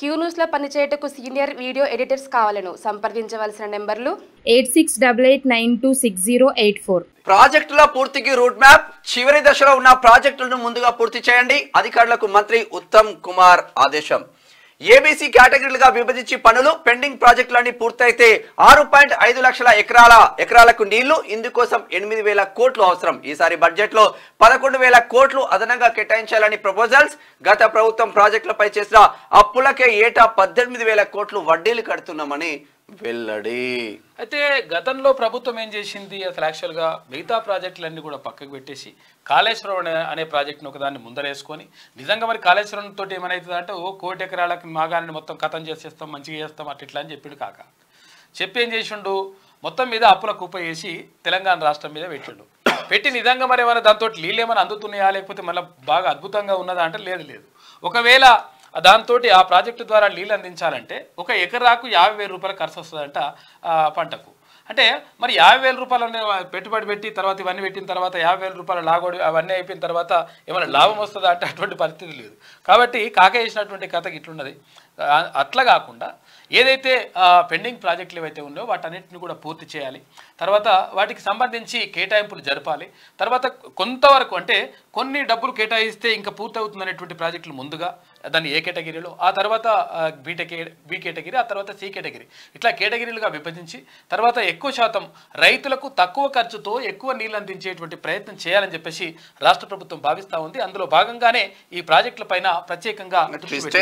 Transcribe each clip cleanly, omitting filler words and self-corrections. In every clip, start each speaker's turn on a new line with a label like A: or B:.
A: Q news లో పనిచేయటకు senior video editors కావాలను సంప్రదించవలసిన నెంబర్లు
B: 8688926084.
C: ప్రాజెక్టుల పూర్తికి రూట్ మ్యాప్, చివరి దశలో ఉన్న ప్రాజెక్టులను ముందుగా పూర్తి చేయండి. అధికారులకు మంత్రి ఉత్తమ్ కుమార్ ఆదేశం. ఏబీసీ కేటగిరీలుగా విభజించి పనులు, పెండింగ్ ప్రాజెక్టులన్నీ పూర్తయితే 6.5 లక్షల ఎకరాలకు నీళ్లు. ఇందుకోసం 8,000 కోట్లు అవసరం. ఈసారి బడ్జెట్ లో 11,000 కోట్లు అదనంగా కేటాయించాలని ప్రపోజల్స్. గత ప్రభుత్వం ప్రాజెక్టులపై చేసిన అప్పులకే ఏటా 18,000 కోట్లు వడ్డీలు కడుతున్నామని వెల్లడి.
D: అయితే గతంలో ప్రభుత్వం ఏం చేసింది, అసలు యాక్చువల్గా మిగతా ప్రాజెక్టులన్నీ కూడా పక్కకు పెట్టేసి కాళేశ్వరం అనే ప్రాజెక్టును ఒకదాన్ని ముందరేసుకొని, నిజంగా మరి కాళేశ్వరం తోటి ఏమైతుంది అంటే 1 కోటి ఎకరాలకు మాగాన్ని మొత్తం కథం చేసేస్తాం, మంచిగా చేస్తాం అట్లా అని చెప్పిండు. కాక చెప్పి ఏం చేసిండు, మొత్తం మీద అప్పుల కుప్ప వేసి తెలంగాణ రాష్ట్రం మీద పెట్టిండు. పెట్టి నిజంగా మరి ఏమైనా దాంతో నీళ్ళు ఏమైనా అందుతున్నాయా, లేకపోతే మళ్ళీ బాగా అద్భుతంగా ఉన్నదా అంటే లేదు. ఒకవేళ దాంతో ఆ ప్రాజెక్టు ద్వారా నీళ్ళు అందించాలంటే 1 ఎకరాకు 50,000 రూపాయలు ఖర్చు వస్తుందంట పంటకు. అంటే మరి 50,000 రూపాయలు పెట్టుబడి పెట్టి తర్వాత ఇవన్నీ పెట్టిన తర్వాత 50,000 రూపాయల లాగోడి అవన్నీ అయిపోయిన తర్వాత ఏమైనా లాభం వస్తుందా అంటే అటువంటి పరిస్థితి లేదు. కాబట్టి కాక వేసినటువంటి కథకి ఇట్లున్నది. అట్లా కాకుండా ఏదైతే పెండింగ్ ప్రాజెక్టులు ఏవైతే ఉన్నాయో వాటన్నిటిని కూడా పూర్తి చేయాలి. తర్వాత వాటికి సంబంధించి కేటాయింపులు జరపాలి. తర్వాత కొంతవరకు అంటే కొన్ని డబ్బులు కేటాయిస్తే ఇంకా పూర్తవుతుంది అనేటువంటి ప్రాజెక్టులు ముందుగా దాన్ని ఏ కేటగిరీలో, ఆ తర్వాత బి కేటగిరీ, ఆ తర్వాత సి కేటగిరీ, ఇట్లా కేటగిరీలుగా విభజించి తర్వాత ఎక్కువ శాతం రైతులకు తక్కువ ఖర్చుతో ఎక్కువ నీళ్ళు అందించేటువంటి ప్రయత్నం చేయాలని చెప్పేసి రాష్ట్ర ప్రభుత్వం భావిస్తూ ఉంది. అందులో భాగంగానే ఈ ప్రాజెక్టుల పైన ప్రత్యేకంగా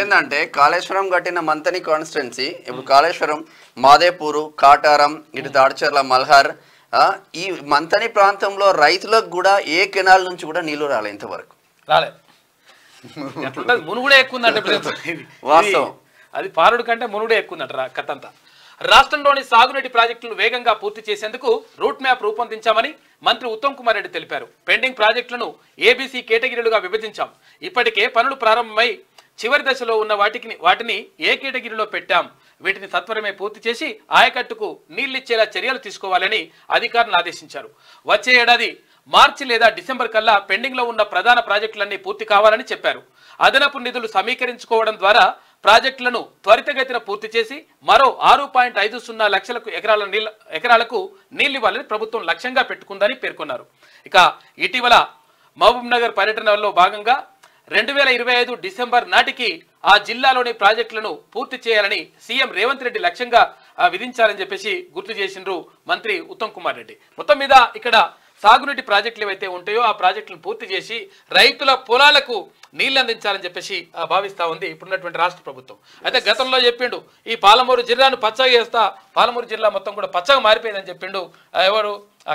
C: ఏంటంటే కాళేశ్వరం కట్టిన మంతని కాన్స్టిట్యున్సీ, ఇప్పుడు కాళేశ్వరం, మాదేపూరు, కాటారం, ఇటు దాడ్చర్ల, మల్హార్, ఈ మంతని ప్రాంతంలో రైతులకు కూడా ఏ కెనాల్ నుంచి కూడా నీళ్లు రాలే, ఇంతవరకు
D: రాలే. మునుగుడే ఎక్కువ ఉందంటే వాస్తవం, అది పారుడు కంటే మునుగుడే ఎక్కువ ఉందంట కథంతా. రాష్ట్రంలోని సాగునీటి ప్రాజెక్టులను వేగంగా పూర్తి చేసేందుకు రూట్ మ్యాప్ రూపొందించామని మంత్రి ఉత్తమ్ కుమార్ రెడ్డి తెలిపారు. పెండింగ్ ప్రాజెక్టులను ఏబీసీ కేటగిరీలుగా విభజించాం. ఇప్పటికే పనులు ప్రారంభమై చివరి దశలో ఉన్న వాటిని ఏ కేటగిరీలో పెట్టాం. వీటిని సత్వరమే పూర్తి చేసి ఆయకట్టుకు నీళ్లిచ్చేలా చర్యలు తీసుకోవాలని అధికారులను ఆదేశించారు. వచ్చే ఏడాది మార్చి లేదా డిసెంబర్ కల్లా పెండింగ్లో ఉన్న ప్రధాన ప్రాజెక్టులన్నీ పూర్తి కావాలని చెప్పారు. అదనపు నిధులు సమీకరించుకోవడం ద్వారా ప్రాజెక్టులను త్వరితగతిన పూర్తి చేసి మరో 6.50 లక్షలకు ఎకరాలకు నీళ్లివ్వాలని ప్రభుత్వం లక్ష్యంగా పెట్టుకుందని పేర్కొన్నారు. ఇక ఇటీవల మహబూబ్ నగర్ పర్యటనలో భాగంగా 2025 డిసెంబర్ నాటికి ఆ జిల్లాలోని ప్రాజెక్టులను పూర్తి చేయాలని సీఎం రేవంత్ రెడ్డి లక్ష్యంగా విధించాలని చెప్పేసి గుర్తు చేసిండ్రు మంత్రి ఉత్తమ్ కుమార్ రెడ్డి. మొత్తం మీద ఇక్కడ సాగునీటి ప్రాజెక్టులు ఏవైతే ఉంటాయో ఆ ప్రాజెక్టులను పూర్తి చేసి రైతుల పొలాలకు నీళ్లు అందించాలని చెప్పేసి భావిస్తూ ఉంది ఇప్పుడున్నటువంటి రాష్ట్ర ప్రభుత్వం. అయితే గతంలో చెప్పిండు ఈ పాలమూరు జిల్లాను పచ్చగా చేస్తా, పాలమూరు జిల్లా మొత్తం కూడా పచ్చగా మారిపోయిందని చెప్పిండు. ఎవరు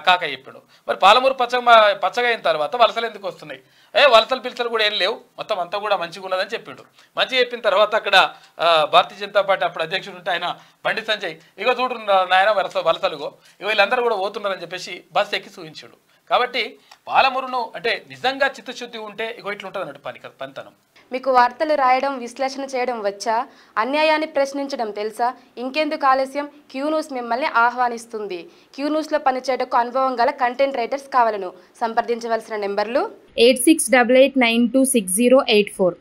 D: కాక చెప్పిండు. మరి పాలమూరు పచ్చగా అయిన తర్వాత వలసలు ఎందుకు వస్తున్నాయి? వలసలు పిలసలు కూడా ఏం లేవు, మొత్తం అంతా కూడా మంచిగా ఉన్నదని చెప్పిండు. మంచిగా చెప్పిన తర్వాత అక్కడ భారతీయ జనతా పార్టీ అప్పుడు అధ్యక్షుడు ఉంటే ఆయన బండి సంజయ్ ఇగో చూడు నాయన వలసలుగో ఇగో వీళ్ళందరూ కూడా పోతున్నారని చెప్పేసి బస్సు ఎక్కి చూపించాడు. కాబట్టి పాలమూరును అంటే నిజంగా చిత్తశుద్ధి ఉంటే ఇగో ఇట్లుంటుంది అన్నట్టు పనితనం.
A: మీకు వార్తలు రాయడం, విశ్లేషణ చేయడం వచ్చా? అన్యాయాన్ని ప్రశ్నించడం తెలుసా? ఇంకెందుకు ఆలస్యం? క్యూ న్యూస్ మిమ్మల్ని ఆహ్వానిస్తుంది. క్యూ న్యూస్లో పనిచేయటకు అనుభవం గల కంటెంట్ రైటర్స్ కావాలను సంప్రదించవలసిన నెంబర్లు
B: 8688926084.